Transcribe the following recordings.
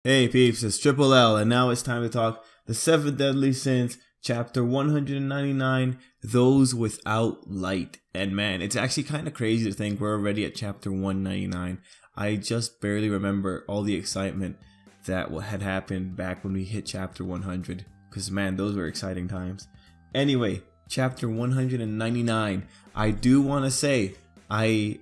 Hey peeps, it's Tripl-L, and now it's time to talk the 7 Deadly Sins, chapter 199, Those Without Light. And man, it's actually kind of crazy to think we're already at chapter 199. I just barely remember all the excitement that had happened back when we hit chapter 100. Because man, those were exciting times. Anyway, chapter 199. I do want to say I'm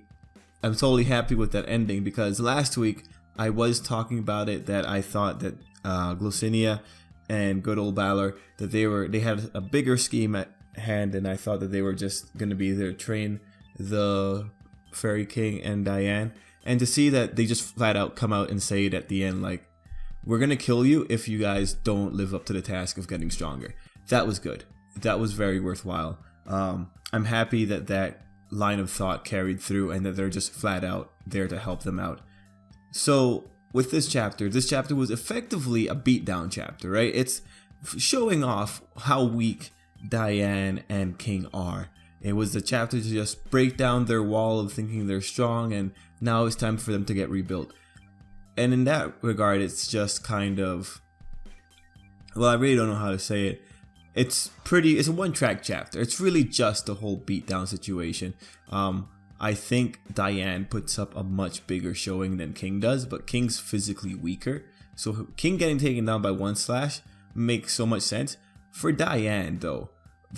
totally happy with that ending, because last week I was talking about it, that I thought that Glossinia and good old Balor, that they had a bigger scheme at hand, and I thought that they were just going to be there to train the Fairy King and Diane. And to see that they just flat out come out and say it at the end, like, we're going to kill you if you guys don't live up to the task of getting stronger. That was good. That was very worthwhile. I'm happy that that line of thought carried through, and that they're just flat out there to help them out. So with this chapter was effectively a beatdown chapter, right? It's showing off how weak Diane and King are. It was the chapter to just break down their wall of thinking they're strong, and now it's time for them to get rebuilt. And in that regard, it's just kind of, well, I really don't know how to say it. It's a one-track chapter. It's really just a whole beatdown situation. I think Diane puts up a much bigger showing than King does, but King's physically weaker. So King getting taken down by one slash makes so much sense. For Diane though,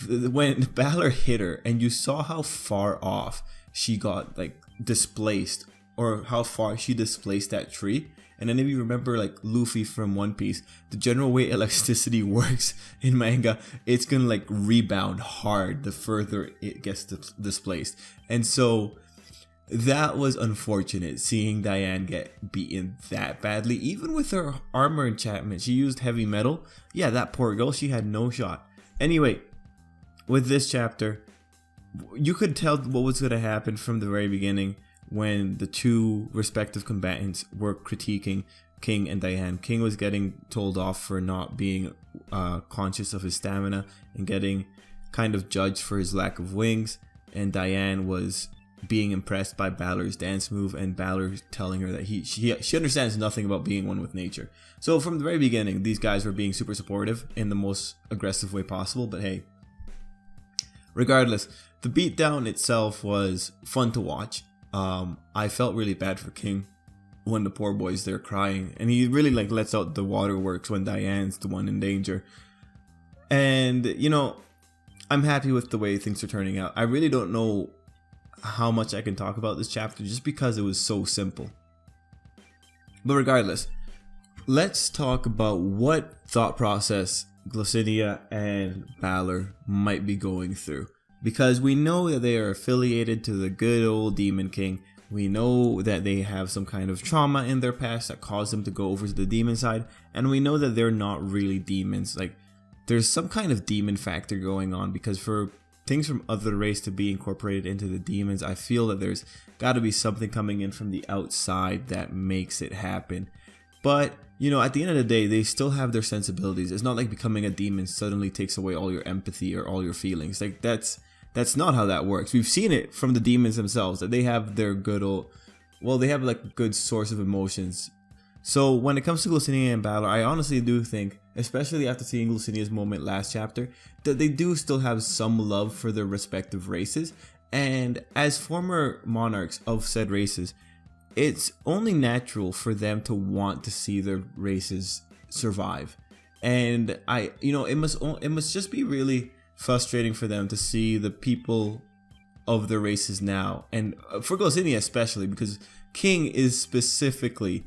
when Balor hit her and you saw how far off she got like displaced, or how far she displaced that tree. And then if you remember like Luffy from One Piece, the general way elasticity works in manga, it's gonna like rebound hard the further it gets displaced. And so that was unfortunate, seeing Diane get beaten that badly. Even with her armor enchantment, she used heavy metal. Yeah, that poor girl, she had no shot. Anyway, with this chapter, you could tell what was gonna happen from the very beginning, when the two respective combatants were critiquing King and Diane. King was getting told off for not being conscious of his stamina and getting kind of judged for his lack of wings, and Diane was being impressed by Balor's dance move, and Balor telling her that she understands nothing about being one with nature. So from the very beginning, these guys were being super supportive in the most aggressive way possible. But hey, regardless, the beatdown itself was fun to watch. I felt really bad for King when the poor boy's there crying, and he really like lets out the waterworks when Diane's the one in danger. And you know, I'm happy with the way things are turning out. I really don't know how much I can talk about this chapter just because it was so simple. But regardless, let's talk about what thought process Glossinia and Balor might be going through. Because we know that they are affiliated to the good old Demon King. We know that they have some kind of trauma in their past that caused them to go over to the demon side. And we know that they're not really demons. Like, there's some kind of demon factor going on, because for things from other race to be incorporated into the demons, I feel that there's got to be something coming in from the outside that makes it happen. But, you know, at the end of the day, they still have their sensibilities. It's not like becoming a demon suddenly takes away all your empathy or all your feelings. Like, that's not how that works. We've seen it from the demons themselves, that they have their good old, well, they have like a good source of emotions. So when it comes to Glossinia and Balor, I honestly do think, especially after seeing Glossinia's moment last chapter, that they do still have some love for their respective races. And as former monarchs of said races, it's only natural for them to want to see their races survive. And it must just be really frustrating for them to see the people of their races now, and for Glossinia especially, because King is specifically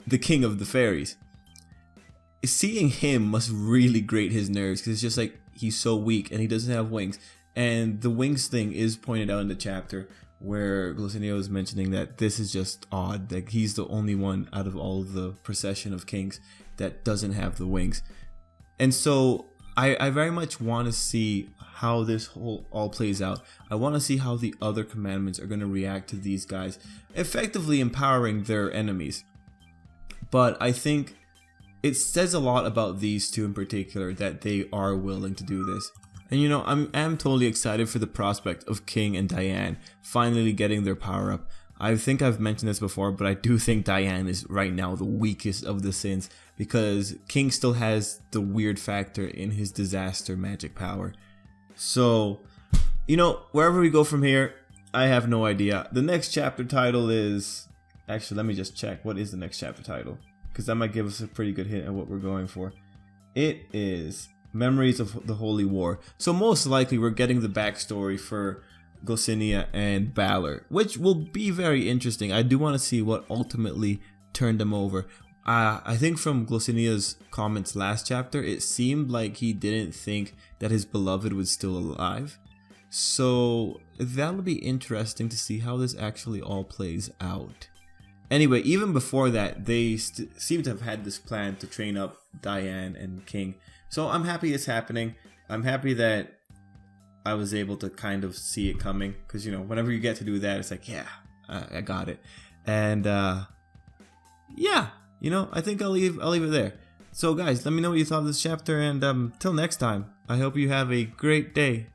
the king of the fairies. Seeing him must really grate his nerves, because it's just like, he's so weak and he doesn't have wings. And the wings thing is pointed out in the chapter where Glossinia was mentioning that this is just odd, that he's the only one out of all of the procession of kings that doesn't have the wings. And so I very much want to see how this all plays out. I want to see how the other commandments are going to react to these guys effectively empowering their enemies. But I think it says a lot about these two in particular that they are willing to do this. And you know, I'm totally excited for the prospect of King and Diane finally getting their power up. I think I've mentioned this before, but I do think Diane is right now the weakest of the sins, because King still has the weird factor in his disaster magic power. So, you know, wherever we go from here, I have no idea. The next chapter title is... Actually, let me just check. What is the next chapter title? Because that might give us a pretty good hint at what we're going for. It is Memories of the Holy War. So most likely we're getting the backstory for Glossinia and Balor, which will be very interesting. I do want to see what ultimately turned them over. I think from Glossinia's comments last chapter, it seemed like he didn't think that his beloved was still alive. So that'll be interesting to see how this actually all plays out. Anyway, even before that, they seem to have had this plan to train up Diane and King. So I'm happy it's happening. I'm happy that I was able to kind of see it coming. Because, you know, whenever you get to do that, it's like, yeah, I got it. And, yeah, you know, I think I'll leave it there. So, guys, let me know what you thought of this chapter. And till next time, I hope you have a great day.